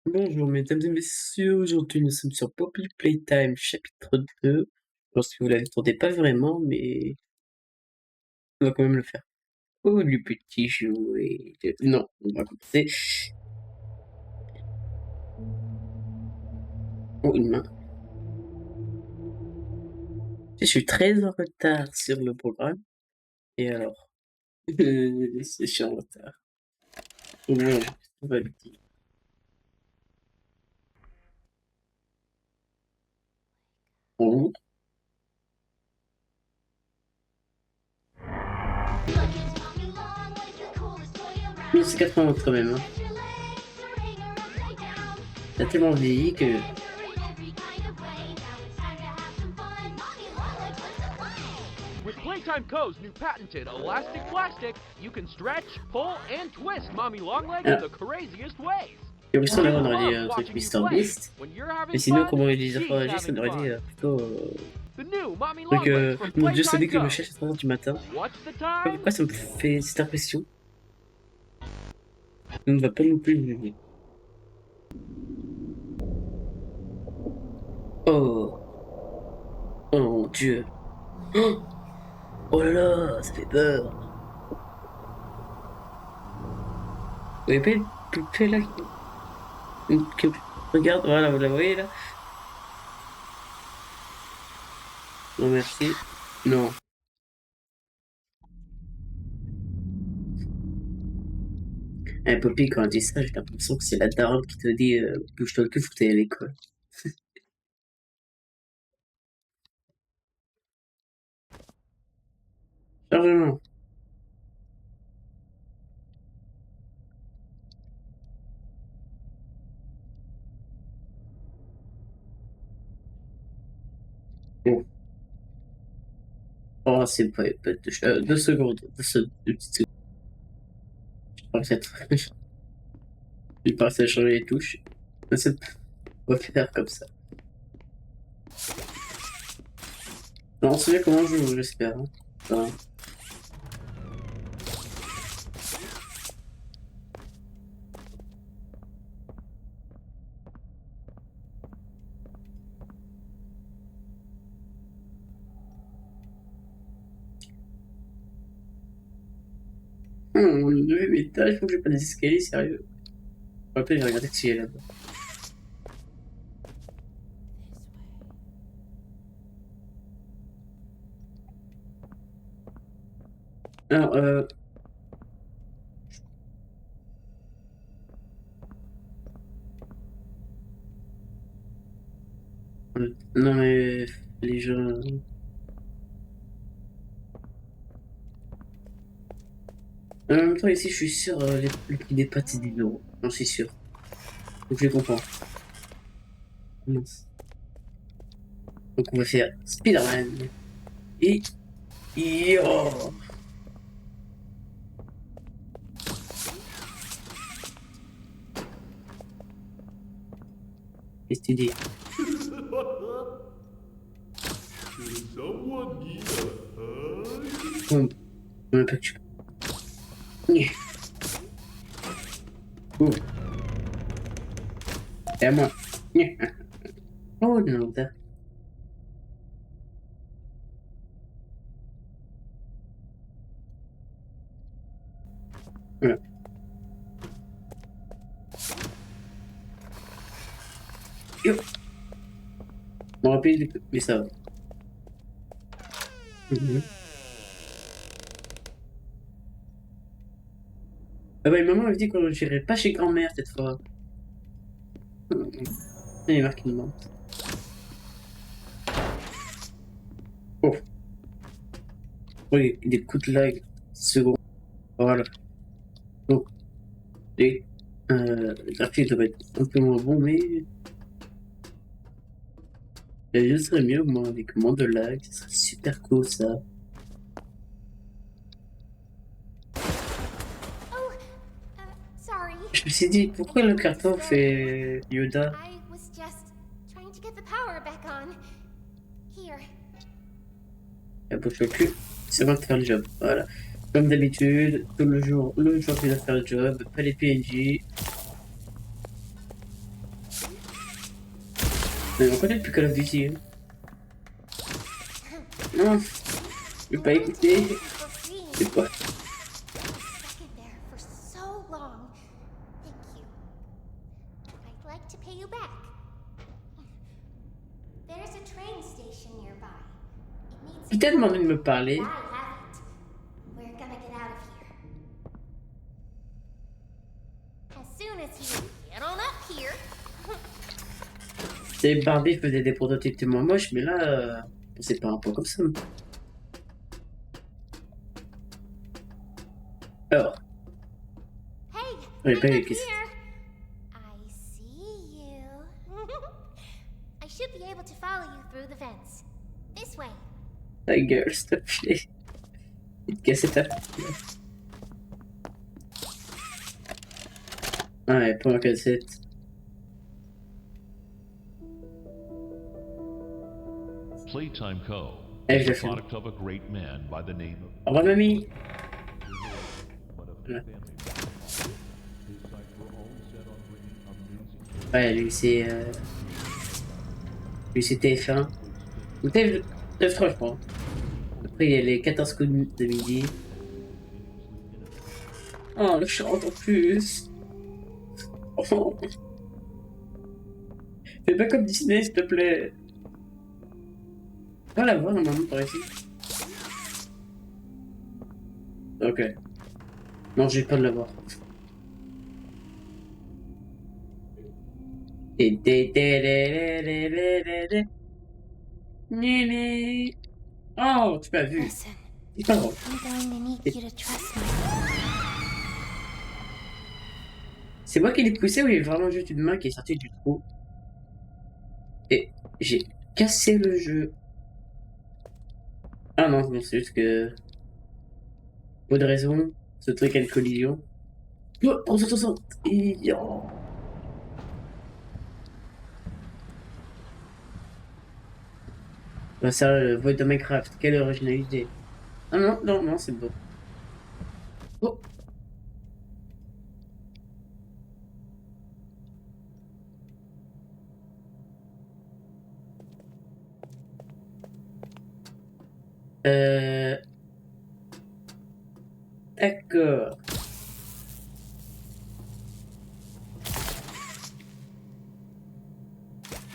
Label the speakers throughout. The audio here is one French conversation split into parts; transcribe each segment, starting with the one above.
Speaker 1: Bonjour mesdames et messieurs, aujourd'hui nous sommes sur Poppy Playtime chapitre 2. Je pense que vous l'entendez pas vraiment, mais on va quand même le faire. Oh le petit jouet. Non, on va commencer. Oh une main. Je suis très en retard sur le programme. Et alors je suis en retard. Au moins, on va le dire. Bon, 1980 quand même. Hein. T'as tellement vieilli que...
Speaker 2: With Playtime Co.'s new patented elastic plastic, you can stretch, pull, and twist Mommy Longlegs in
Speaker 1: Ah,
Speaker 2: the craziest ways.
Speaker 1: j'ai l'impression
Speaker 2: She
Speaker 1: là on aurait dit
Speaker 2: loves
Speaker 1: un truc
Speaker 2: watching you
Speaker 1: Mr
Speaker 2: play.
Speaker 1: Beast.
Speaker 2: When you're
Speaker 1: Mais
Speaker 2: having
Speaker 1: sinon,
Speaker 2: fun,
Speaker 1: comment il les a
Speaker 2: she's
Speaker 1: réagi, ça
Speaker 2: having
Speaker 1: aurait dit
Speaker 2: fun.
Speaker 1: plutôt...
Speaker 2: The new Mommy
Speaker 1: Donc,
Speaker 2: Longlegs from
Speaker 1: mon dieu, ça
Speaker 2: Playtime
Speaker 1: dit que je me
Speaker 2: Co.
Speaker 1: cherche à 3h du matin.
Speaker 2: What's the
Speaker 1: Je sais pas
Speaker 2: time?
Speaker 1: pourquoi ça me fait cette impression. On ne va pas non plus juger. Oh, oh mon dieu. Oh, oh là là, ça fait peur. Vous voyez pas une poupée là regarde, voilà, vous la voyez là? Non, merci. Non. Eh, Poppy, quand elle dit ça, j'ai l'impression que c'est la daronne qui te dit bouge-toi le cul, faut que t'ailles à l'école. Chargement. Bon. Oh, c'est pas 2 secondes. Deux petites secondes. Je crois que c'est très... Il passe à changer les touches. On va faire comme ça. Non, on se souvient comment je joue, j'espère. Hein. Enfin, le 9e étage, faut que j'ai pas des escaliers, sérieux. Après, j'ai regardé que s'il est là-bas. Alors, non mais les gens... En même temps, ici, je suis sûr, le prix des pâtes, c'est 10 €. J'en suis sûr. Donc, je les comprends. Mince. Donc, on va faire Spider-Man. Et... Yo. Qu'est-ce que tu dis?
Speaker 3: Someone need a hug?
Speaker 1: Bon, même pas que tu... Nyeh. Oh. C'est à moi. Nyeh. Oh non, t'as... Voilà. Yo. Bon, rapide, mais ça va. Mhm. Ah bah, maman avait dit qu'on n'irait pas chez grand-mère cette fois. Il est marqué une menthe. Oh. Oui, des coups de lag. Seconde. Voilà. Donc, les graphiques doivent être un peu moins bons, mais les jeux seraient mieux, moi, avec moins de lag. Ce serait super cool, ça.
Speaker 4: Oh, sorry.
Speaker 1: Je me suis dit, pourquoi le carton fait Yoda?
Speaker 4: I was just trying to get the power back on. Here.
Speaker 1: La bouche le cul, c'est moi de faire le job. Voilà. Comme d'habitude, tout le jour qui doit faire le job, pas les PNJ. Mais on connaît plus Call of Duty. Hein. Non, je vais pas écouter.
Speaker 4: For free.
Speaker 1: C'est quoi?
Speaker 4: Stuck in there for so long. Thank you. I'd like to pay you back. There's a train station nearby. It needs
Speaker 1: Il t'a demandé de me parler.
Speaker 4: I haven't. We're gonna get out of here. As soon as you get on up here.
Speaker 1: C'est Barbie faisait des prototypes tellement moches, mais là, c'est pas un peu comme ça. Alors,
Speaker 4: Hey,
Speaker 1: Ouais,
Speaker 4: I'm
Speaker 1: pas
Speaker 4: up
Speaker 1: les questions.
Speaker 4: here. I see you. I should be able to follow you through the vents. This way.
Speaker 1: ta gueule, s'il te plaît. Il te cassait ta... Ouais, pour la cassette.
Speaker 3: Playtime Co.
Speaker 1: Eh,
Speaker 3: is
Speaker 1: je
Speaker 3: the
Speaker 1: l'ai fait.
Speaker 3: product of a great man by the name of
Speaker 1: Au revoir, mamie.
Speaker 3: Voilà.
Speaker 1: Ouais, lui, c'est... Lui, c'est TF1. Ou TF3, je crois. Après, il y a les 14 coups de midi. Oh, le chant en plus. Oh. Fais pas comme Disney, s'il te plaît. Pas la voir normalement par ici. Ok. Non, j'ai pas de la voir. Oh, tu m'as vu.
Speaker 4: Listen,
Speaker 1: C'est pas drôle.
Speaker 4: I'm going to need you to trust me.
Speaker 1: C'est moi qui l'ai poussé ou il y a vraiment juste une main qui est sortie du trou? Et j'ai cassé le jeu. Ah non, non, c'est juste que... Pas de raison, ce truc a une collision. Oh, 360 et... oh. Bah ça, le vote de Minecraft, quelle originalité. Ah non, non, non, c'est beau. Oh. D'accord.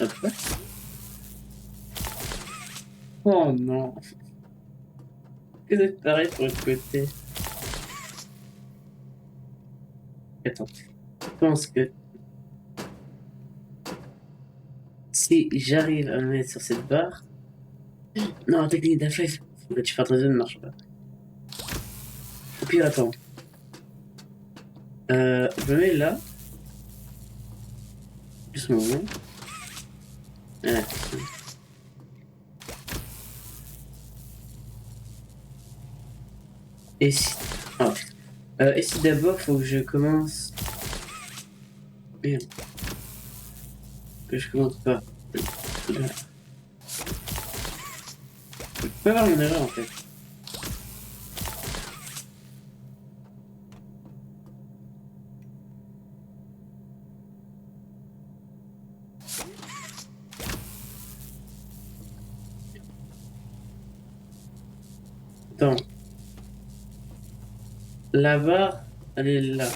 Speaker 1: Hop, quoi? Oh non. Que c'est pareil pour l'autre côté. Attends. Je pense que si j'arrive à me mettre sur cette barre... Non, la technique d'Half-Life. Le tu fais attention, ne marche pas. Et puis attends. Je me mets là. Juste un moment. Voilà. Et si... Ah. Et si d'abord faut que je commence... Merde. Que je commence pas. Là. Je peux avoir mon erreur en fait. Attends. La barre, elle est là.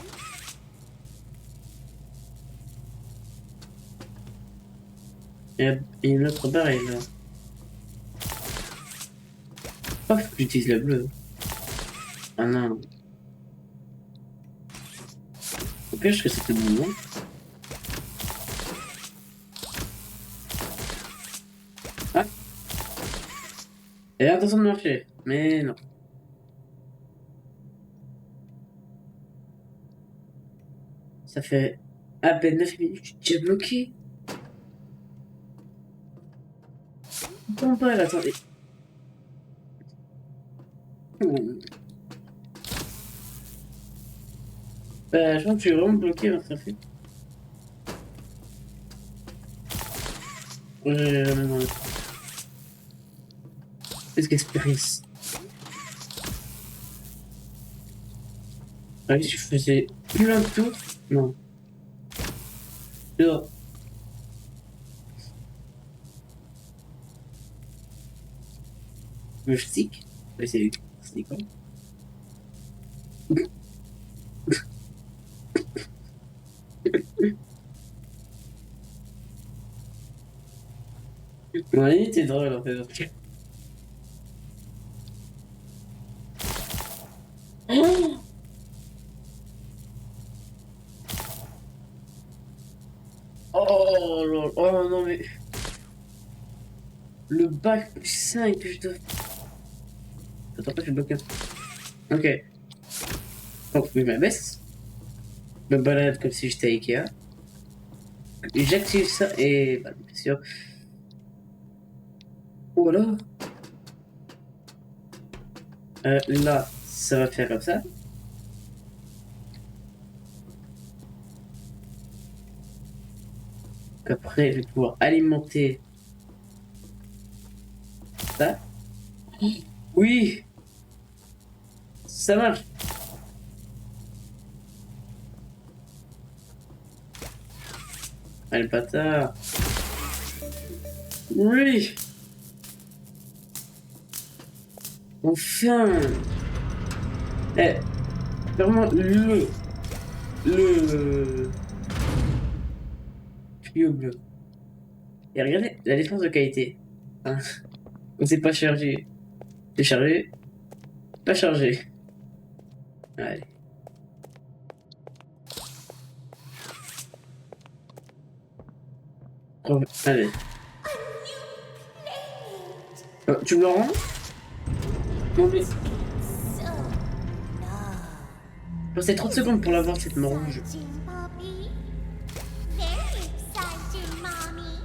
Speaker 1: Et une autre barre est là. Oh, faut que j'utilise la bleue. Ah non. Au pire, je que c'était bon, non? Ah! Elle a l'intention de marcher, mais non. Ça fait à peine 9 minutes, j'ai bloqué. Comment pas, attendez. Bah, je pense que je suis vraiment bloqué dans ce fait. Qu'est-ce qu'expérience? Ah oui, je faisais plein de tours. Non. Dehors. Le stick. Oui, c'est stick, ouais. Ouais, c'est drôle en fait. Parce que... Oh, lol. Oh non mais... Le bac plus 5 que je dois... Attends, pas, je bloque un... Ok. Donc, je m'abaisse. Je me balade comme si j'étais à Ikea. J'active ça et... Bah, bien sûr. Ou alors... là, ça va faire comme ça. Après, je vais pouvoir alimenter ça. Oui, ça marche. Ah, le bâtard. Oui. Enfin. Eh, vraiment le tuyau bleu. Et regardez la différence de qualité. Hein. On s'est pas chargé. C'est chargé. Pas chargé. Allez. Allez. Tu me le rends? Non mais...
Speaker 4: So long.
Speaker 1: C'est 30 secondes pour l'avoir cette orange.
Speaker 4: Exciting, Poppy. Very exciting, Mommy.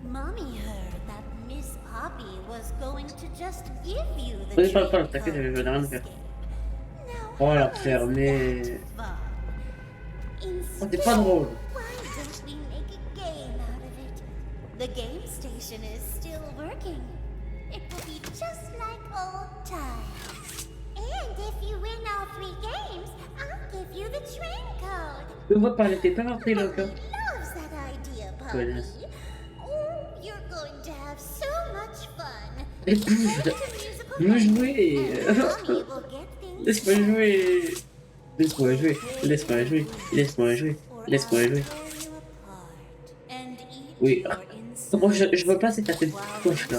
Speaker 4: Mommy heard that Miss Poppy was going to just give you the
Speaker 1: Vas-y, parle,
Speaker 4: train
Speaker 1: t'inquiète,
Speaker 4: code
Speaker 1: je vais rien
Speaker 4: to
Speaker 1: faire.
Speaker 4: escape. Now,
Speaker 1: Oh la
Speaker 4: how is
Speaker 1: fermée.
Speaker 4: that fun?
Speaker 1: Oh, c'est pas drôle.
Speaker 4: Why don't we make a game out of it? The game station is still working. It will be just like old times. And if you win all 3 games, I'll give you the train code.
Speaker 1: Je vois parler, t'es pas rentré là encore.
Speaker 4: Mommy loves that idea, Poppy.
Speaker 1: Connasse.
Speaker 4: Oh, you're going to have so much fun.
Speaker 1: Et bouge, je veux jouer.
Speaker 4: Mommy will get things
Speaker 1: Laisse-moi jouer. Laisse-moi jouer. Laisse-moi jouer. Laisse-moi jouer. Laisse-moi jouer. Oui. Bon, je vois pas cette tête de poche là.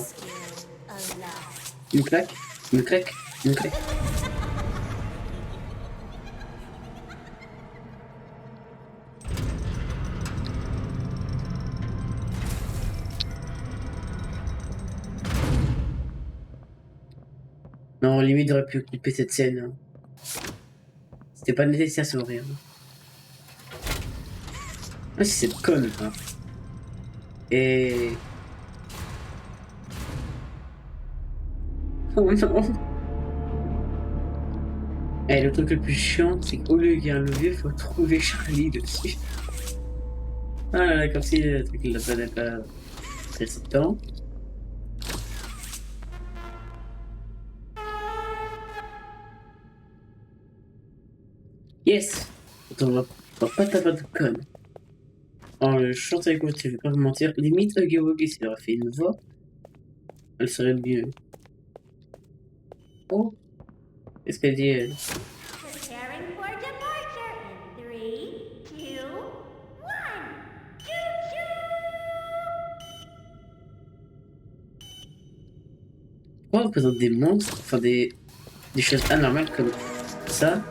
Speaker 1: Il me claque. Il me claque. Il me claque. Non, limite, j'aurais pu couper cette scène. Hein. C'était pas nécessaire sur rien. Ah, c'est cette conne, hein. Et... Oh non. Et le truc le plus chiant, c'est qu'au lieu qu'il y ait un levier, il faut trouver Charlie dessus. Ah là là, comme si le truc il l'a pas très temps. Yes! Attends, on va pas taper de conne. Alors, je chante avec moi, je vais pas vous mentir. Limite, Huggy Wuggy, s'il aurait fait une voix, elle serait mieux. Oh! Qu'est-ce qu'elle dit, elle?
Speaker 4: Preparing for departure in 3, 2, 1. Choo-choo!
Speaker 1: Pourquoi on représente des monstres, enfin des choses anormales comme ça?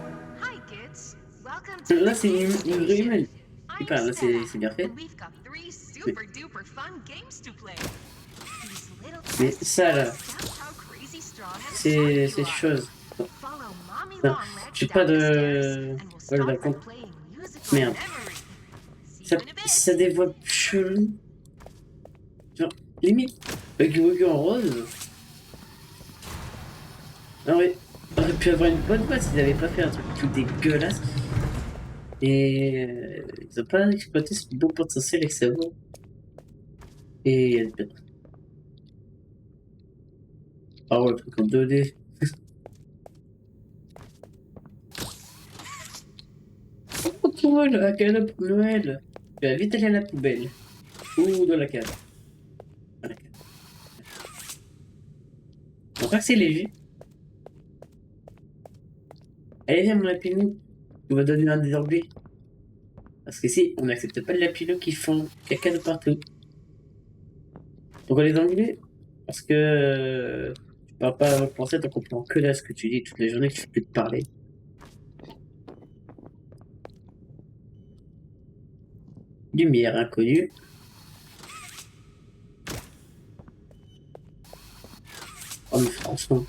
Speaker 5: Hi kids, welcome to
Speaker 1: Là,
Speaker 5: the
Speaker 1: c'est une
Speaker 5: game
Speaker 1: vraie humaine.
Speaker 5: station.
Speaker 1: C'est
Speaker 5: I'm
Speaker 1: pas, là, c'est
Speaker 5: Stella,
Speaker 1: bien fait.
Speaker 5: and we've got 3 super duper fun games to play. These little
Speaker 1: Mais
Speaker 5: tests
Speaker 1: ça, là,
Speaker 5: test how crazy strong and
Speaker 1: c'est
Speaker 5: smart you
Speaker 1: ces
Speaker 5: are.
Speaker 1: choses.
Speaker 5: Follow Mommy
Speaker 1: Non,
Speaker 5: Longlegs
Speaker 1: j'ai pas
Speaker 5: down the stairs,
Speaker 1: de...
Speaker 5: and we'll
Speaker 1: Ouais,
Speaker 5: start by
Speaker 1: d'accord.
Speaker 5: playing musical
Speaker 1: Merde.
Speaker 5: memory. See
Speaker 1: Ça,
Speaker 5: you in a bit.
Speaker 1: ça des voix cheloues. Genre, limite, Huggy Wuggy en rose. Ah ouais, on aurait pu avoir une bonne voix s'ils n'avaient pas fait un truc tout dégueulasse. Et ils ont pas exploité ce beau potentiel avec sa voix. Et il y a des pires. Ah ouais, le truc en 2D. Oh, toi, la canne pour Noël. Tu vas vite aller à la poubelle. Ou dans la cave. Dans la cave. Bon. crois que c'est léger. Allez, viens, mon lapinou. On va donner un des Anglais. Parce que si, on n'accepte pas les lapinous qui font caca de partout. Pourquoi les Anglais? Parce que tu parles pas français, tu comprends que là ce que tu dis toute la journée, que tu fais plus de parler. Lumière inconnue. Oh, mais franchement.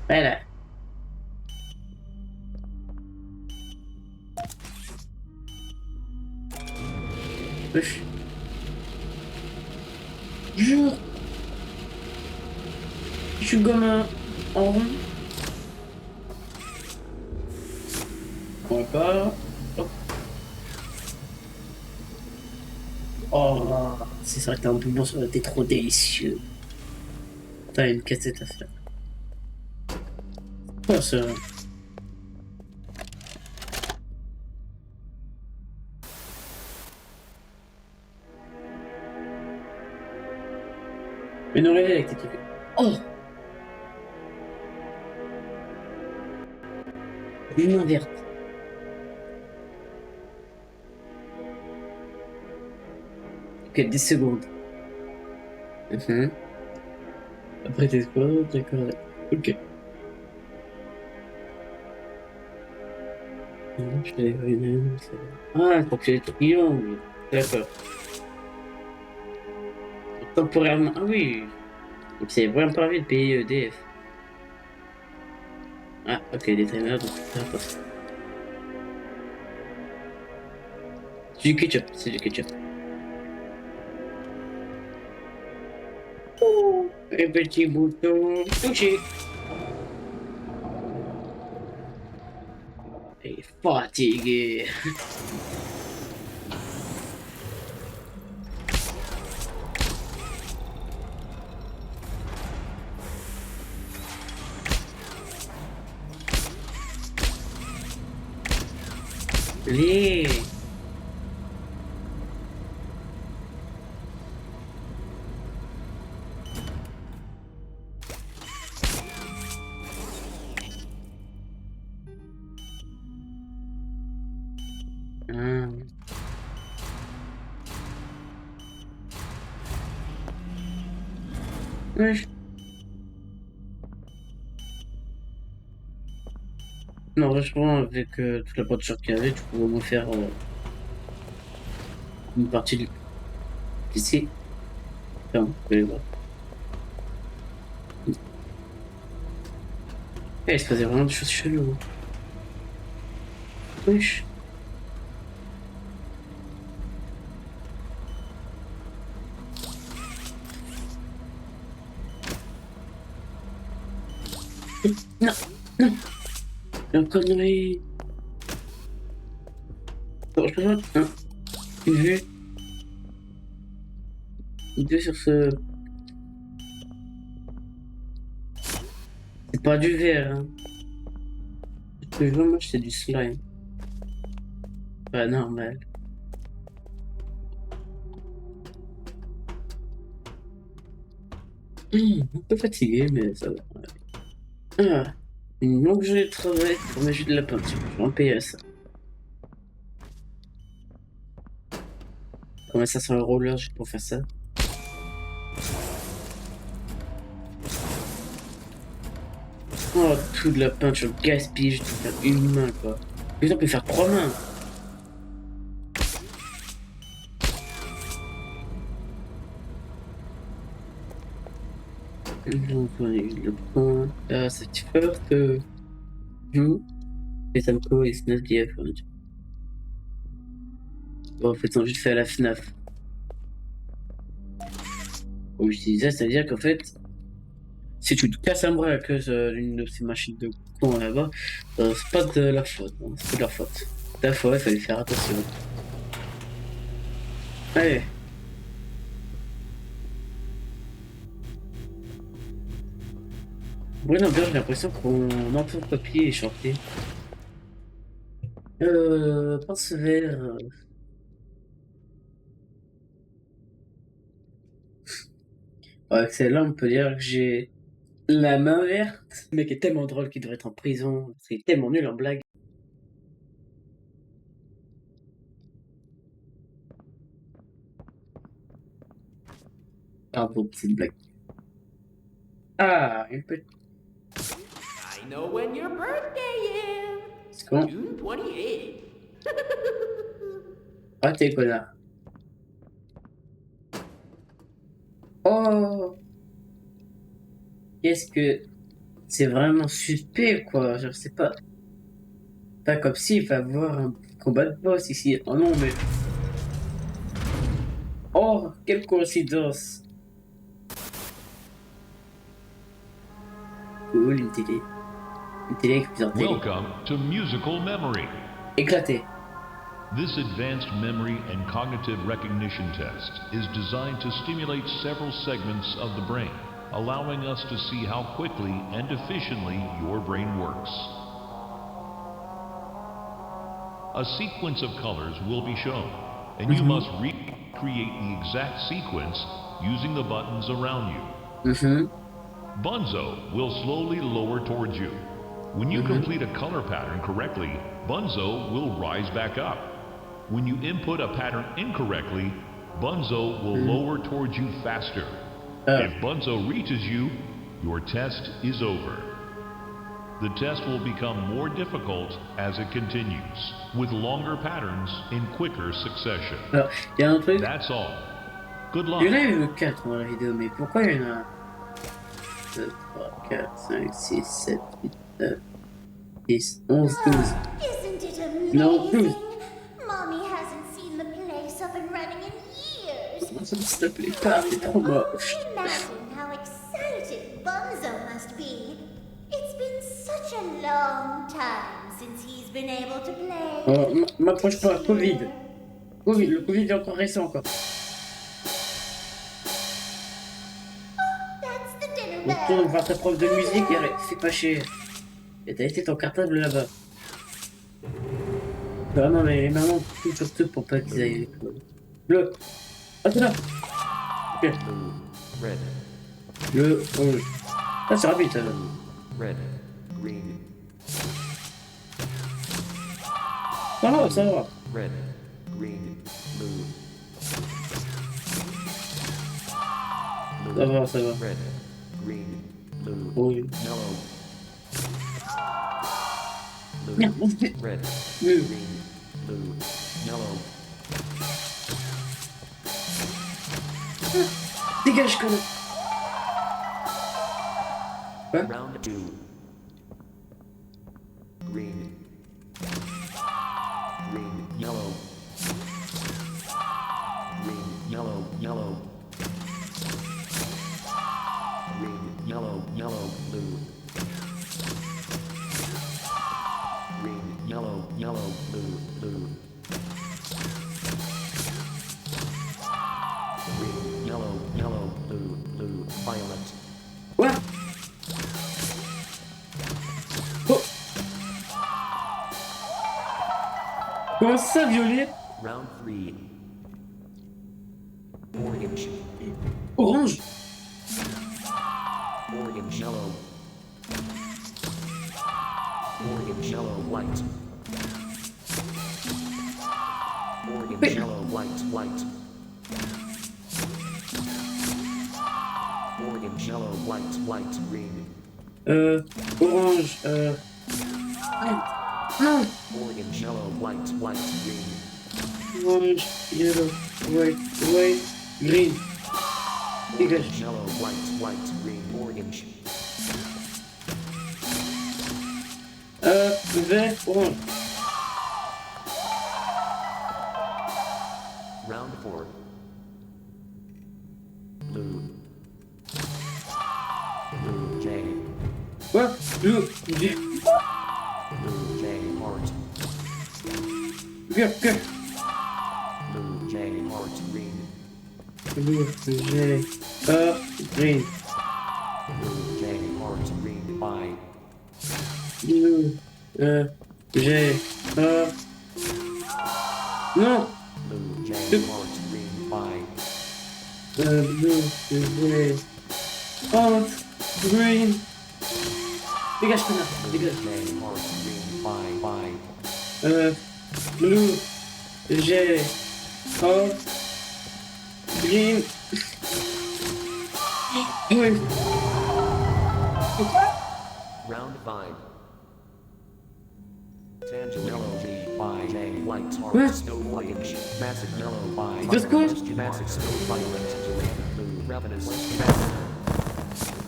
Speaker 1: Voilà. Wesh. Jure. Je suis gamin en rond. Encore. Hop. Oh, si ça aurait été un bonbon, ça aurait été trop délicieux. T'as une cassette à faire. Quoi ça? Une oreille électrique. Oh! Une main verte. Ok, 10 secondes. Mhm. Après t'es quoi? D'accord. Ok. Je l'avais vu, ah, faut que c'est triangle. D'accord. Temporairement. Ah oui. Donc c'est vraiment pas envie de payer EDF. Ah, ok, des timers, donc peu importe. C'est du ketchup, c'est du ketchup. Oh, un petit bouton touché. Et fatigué. Les. Ah. Ouais. Non, franchement, avec toute la peinture qu'il y avait, tu pouvais au moins faire une partie du PC. Enfin, vous pouvez voir. Eh, il se faisait vraiment des choses cheloues. Wesh. Non, non, la connerie. Bon, je peux faire une vue, deux sur ce. C'est pas du verre, hein. Ce que je veux, moi, c'est du slime. Pas normal. Un peu fatigué, mais ça va. Ah, une longue journée de travail pour m'ajouter de la peinture. Je vais en payer à ça. Combien ça 500 € l'heure juste pour faire ça? Oh, tout de la peinture gaspille, je peux faire une main, quoi. Mais on peut faire 3 mains. Donc, on a eu le point. Là, c'est first. You. Et Samco et Snap DF. Bon, en fait, on juste fait à la FNAF. Comme je disais, c'est-à-dire qu'en fait, si tu te casses un bras à cause d'une de ces machines de con là-bas, c'est pas de leur faute, hein, c'est pas de leur faute. Ta faute, il fallait faire attention. Allez. Bruno Bien, j'ai l'impression qu'on entend le papier et chanter. Pince vert. Excellent, on peut dire que j'ai la main verte. Ce mec est tellement drôle qu'il devrait être en prison. C'est tellement nul en blague. Ah bon, petite blague. Ah, une petite
Speaker 6: I know when your birthday is.
Speaker 1: seconde.
Speaker 6: June 28th.
Speaker 1: Ah, t'es connard. Oh! Qu'est-ce que... C'est vraiment suspect, quoi. Genre, c'est pas comme s'il va avoir un combat de boss ici. Oh non, mais... Oh, quelle coïncidence! Cool, une télé. Une télé avec plusieurs télé.
Speaker 3: Welcome to Musical Memory.
Speaker 1: Éclaté.
Speaker 3: This advanced memory and cognitive recognition test is designed to stimulate several segments of the brain, allowing us to see how quickly and efficiently your brain works. A sequence of colors will be shown, and you must recreate the exact sequence using the buttons around you. Bunzo will slowly lower towards you. When you complete a color pattern correctly, Bunzo will rise back up. When you input a pattern incorrectly, Bunzo will lower towards you faster. If Bunzo reaches you, your test is over. The test will become more difficult as it continues, with longer patterns in quicker succession.
Speaker 1: Alors, il y a un truc.
Speaker 3: That's all. Good luck.
Speaker 1: Il y en a eu 4 dans la vidéo, mais pourquoi il y en a 2, 3, 4, 5, 6, 7, 8, 9, 10, 11, 12.
Speaker 4: Isn't it amazing?
Speaker 1: No, 12.
Speaker 4: Mommy hasn't seen the place up and running in years.
Speaker 1: S'il te plaît pas, c'est trop moche.
Speaker 4: Imagine how excited Bunzo must be. It's been such a long time since he's been able to play.
Speaker 1: Oh, m'approche pas, Covid. Covid, le Covid est encore récent encore.
Speaker 4: That's the dinner
Speaker 1: Retourne
Speaker 4: bell.
Speaker 1: voir ta prof de musique et fais pas chier. Et t'as laissé ton cartable là-bas. Ah non, mais les mamans tout surtout pour pas qu'ils aillent. Bleu. Ah, c'est là. Ok.
Speaker 7: Red,
Speaker 1: Le rouge. Ah, c'est rapide ça.
Speaker 7: red, green,
Speaker 1: Ça va, ça va.
Speaker 7: red, green, blue,
Speaker 1: Ça va, ça va.
Speaker 7: red, green, blue,
Speaker 1: Rouge.
Speaker 7: yellow, blue,
Speaker 1: Merde, mon Dieu.
Speaker 7: red,
Speaker 1: Bleu.
Speaker 7: green, blue, yellow,
Speaker 1: Dégage, connard.
Speaker 7: round two, green, green, yellow, green, yellow, yellow, green, yellow, yellow, blue, green, yellow, yellow, blue, blue, green, yellow, yellow, blue, blue, violet.
Speaker 1: Quoi? Oh. Comment ça, violet?
Speaker 7: Round three. Orange,
Speaker 1: Orange?
Speaker 7: orange, yellow. Orange, yellow, white. Orange, yellow, white, white. Orange, yellow, white, white, green.
Speaker 1: Orange, non!
Speaker 7: Orange, yellow, white, white, green.
Speaker 1: Orange, yellow, white, white, green. Dégage.
Speaker 7: Orange, yellow, white, white, green. Orange.
Speaker 1: Vert, orange.
Speaker 7: Round four. Blue. Blue, J.
Speaker 1: Quoi? Bleu, vert,
Speaker 7: Blue, J, heart.
Speaker 1: vert, vert.
Speaker 7: Blue, J, heart, green.
Speaker 1: Blue, j'ai, green.
Speaker 7: Blue, J, heart, green, Y.
Speaker 1: Blue, j'ai, non!
Speaker 7: Blue, J,
Speaker 1: Blue.
Speaker 7: heart, green, Y.
Speaker 1: Blue, j'ai, Oh, green. Dégage, connard, dégage.
Speaker 7: May heart green. Bye.
Speaker 1: Blue. J'ai. Oh, green. Oui.
Speaker 7: Round 5. Tangello G by J. White
Speaker 1: What?
Speaker 7: Heart Snow White Sheep. Massive Mellow by
Speaker 1: Just go.
Speaker 7: Massive Snow Violet Joanna Blue Ravenous.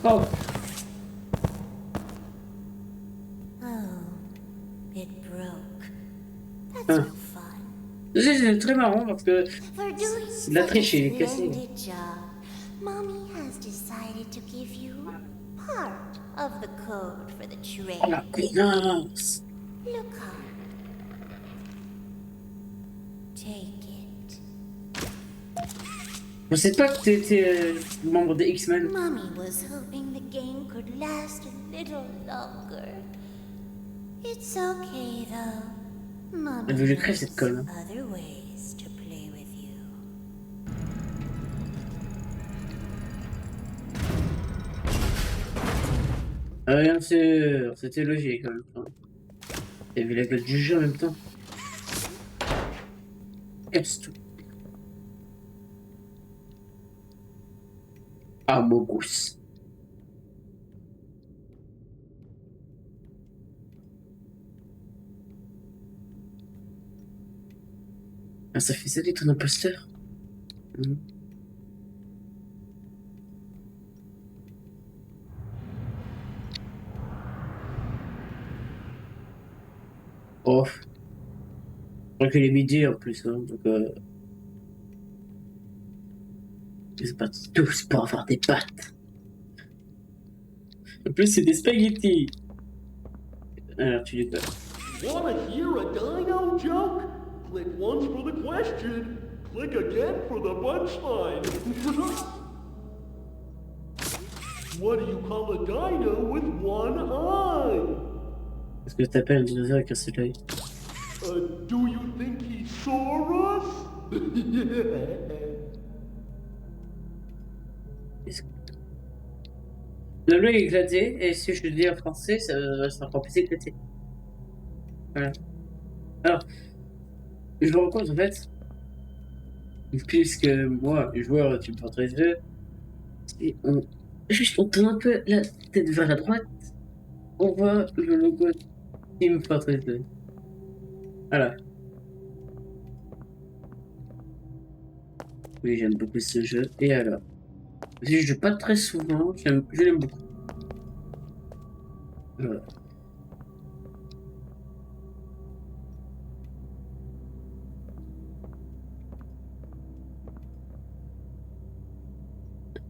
Speaker 1: Oh,
Speaker 4: Oh, it broke. That's
Speaker 1: Huh.
Speaker 4: no fun.
Speaker 1: c'est très marrant parce que
Speaker 4: For doing
Speaker 1: c'est de la
Speaker 4: such
Speaker 1: triche, il
Speaker 4: a
Speaker 1: est cassé.
Speaker 4: splendid job, Mommy has decided to give you part of the code for the
Speaker 1: Oh la
Speaker 4: trade.
Speaker 1: connasse.
Speaker 4: Look on. Take it.
Speaker 1: Je sais pas que t'étais membre des X-Men.
Speaker 4: Mommy was hoping the game could last a little longer. It's okay though. Mommy
Speaker 1: Elle veut que je crève
Speaker 4: knows
Speaker 1: cette conne.
Speaker 4: other ways to play with you.
Speaker 1: Bien sûr, c'était logique en même temps. T'as vu la gueule du jeu en même temps. Casse tout. Ah, beau gosse. Ah, ça fait ça d'être un imposteur. Mhm. Oh. Je crois qu'il est midi en plus, hein, donc c'est pas tous pour avoir des pattes. En plus, c'est des spaghettis. Alors, tu dis quoi?
Speaker 6: Wanna hear a dino joke? Click once for the question. Click again for the punchline. What do you call a dino with one eye?
Speaker 1: Est-ce que t'appelles un dinosaure avec un seul œil?
Speaker 6: Do you think he saw us?
Speaker 1: Le bleu est éclaté, et si je le dis en français, ça sera encore plus éclaté. Voilà. Alors, je me rends compte en fait, puisque moi, joueur de Team Fortress 2, si on, juste on tourne un peu la tête vers la droite, on voit le logo Team Fortress 2. Voilà. Oui, j'aime beaucoup ce jeu. Et alors, je joue pas très souvent, je l'aime beaucoup. Voilà.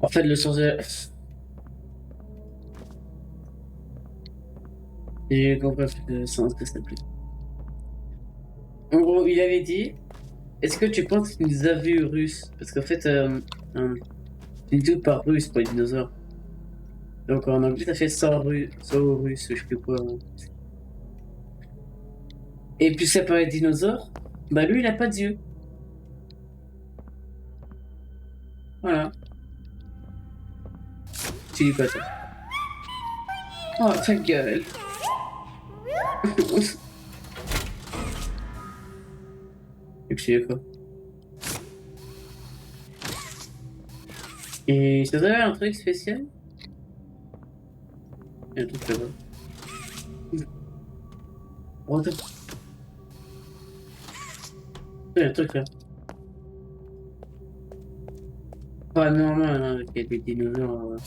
Speaker 1: En fait, le sens de... J'ai compris le sens que ça plaît. En gros, il avait dit, est-ce que tu penses qu'il nous a vu russe? Parce qu'en fait, une vidéo par russe pour les dinosaures. Donc en anglais, ça fait sans russe, je sais plus quoi. Hein. Et puis ça parlait de dinosaures, bah lui, il a pas d'yeux. Voilà. Tu dis quoi, toi? Oh, ta gueule. Et puis, c'est quoi? Et ça doit avoir un truc spécial? Il y a un truc là-bas. Oh, attends. Il y a un truc là. Pas normal, hein, qu'il y ait des dinosaures.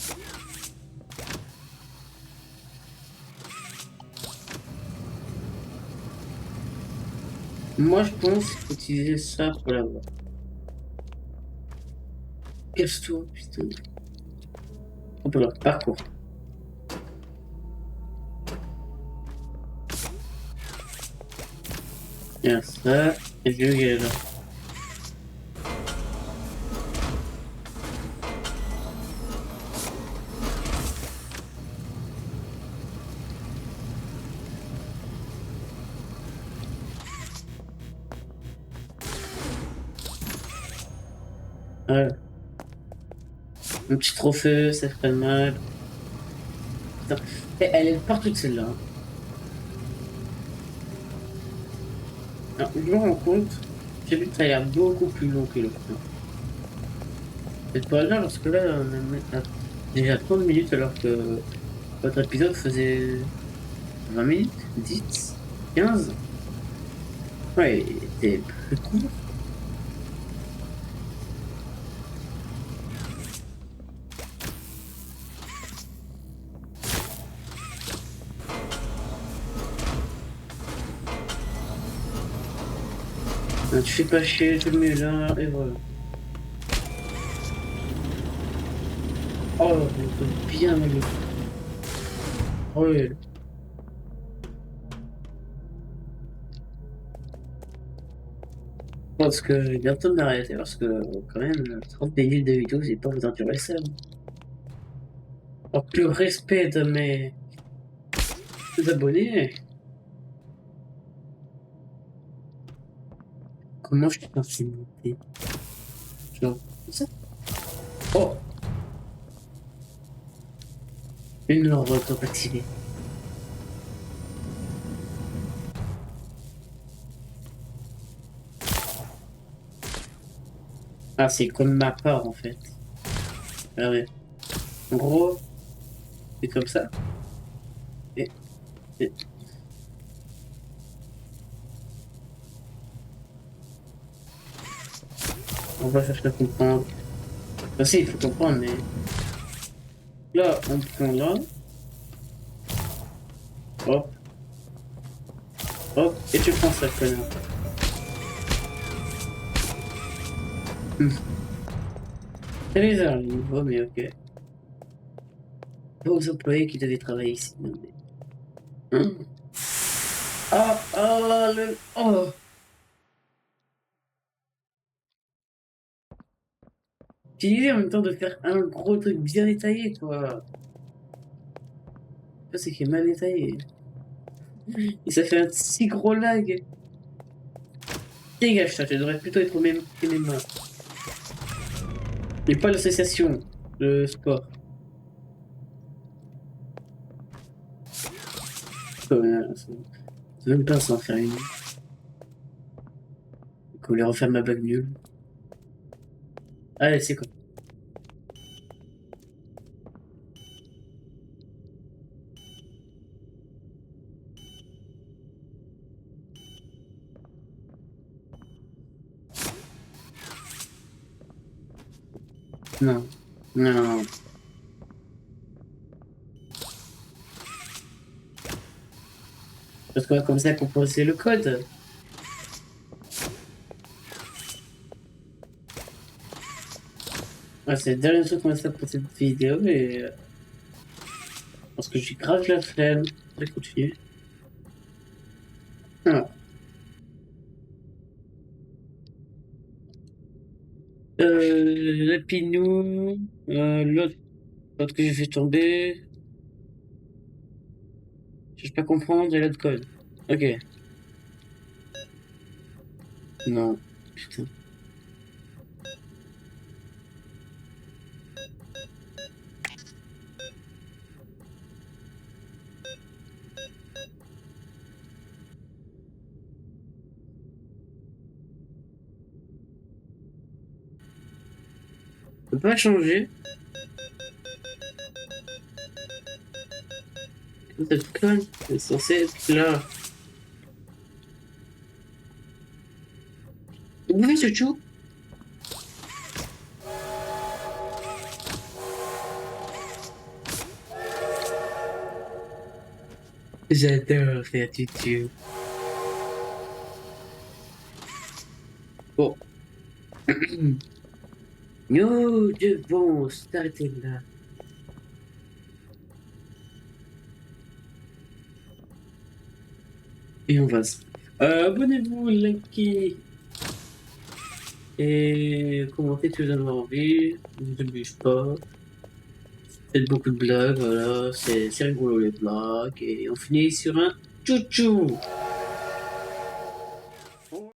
Speaker 1: Moi, je pense qu'il faut utiliser ça pour la voir. Casse-toi, putain. On peut leur parcours. Il y a ça, et le gars là. Ouais. Un petit trophée, ça ferait mal. Putain. Et elle est partout celle-là. Alors, je me rends compte, j'ai vu que ça a l'air beaucoup plus long que l'autre. C'est pas là, parce que là, on a déjà 30 minutes alors que votre épisode faisait 20 minutes, 10, 15. Ouais, il était plus court. Ah, tu fais pas chier, je le mets là, et voilà. Oh, on peut bien me le faire. Ouais. Parce que je vais bientôt m'arrêter, parce que quand même, 30 minutes de vidéo, j'ai pas vous endurer ça. En plus respect de mes abonnés. Comment je suis censé monter? Genre, comme ça? Oh! Une ordre activée. Ah, c'est comme ma part en fait. Ah ouais. En gros, c'est comme ça. Et, et- on va chercher à comprendre. Enfin, si, il faut comprendre, mais là, on prend là. Hop, hop, et tu prends ça, connard. C'est bizarre, le niveau, mais ok. Vos employés qui devaient travailler ici. Non, mais... Hein? Ah, ah, le... Oh! J'ai l'idée en même temps de faire un gros truc bien détaillé, quoi. Ça, c'est qui est mal détaillé. Et ça fait un si gros lag. Dégage ça, tu devrais plutôt être au même MMA. Et pas l'association de sport. Ça même pas s'en faire une. Qu'on les refaire ma bague nulle. Allez, c'est quoi? Non. Non. Parce qu'on va commencer à composer le code. Ah, c'est la dernière chose qu'on va faire pour cette vidéo et parce que j'ai grave la flemme. Je vais continuer. Alors. La pinou. L'autre que j'ai fait tomber. Je peux pas comprendre, et l'autre code. Ok. Non. Putain. On peut pas changer. Cette conne est censée être là. Vous pouvez ce chou? J'adore faire tutu. Bon. Nous devons s'arrêter là. Et on va se... abonnez-vous, likez. Et commentez si vous en avez envie. Ne bouge pas. Faites beaucoup de blagues, voilà. C'est rigolo les blagues. Et on finit sur un chouchou.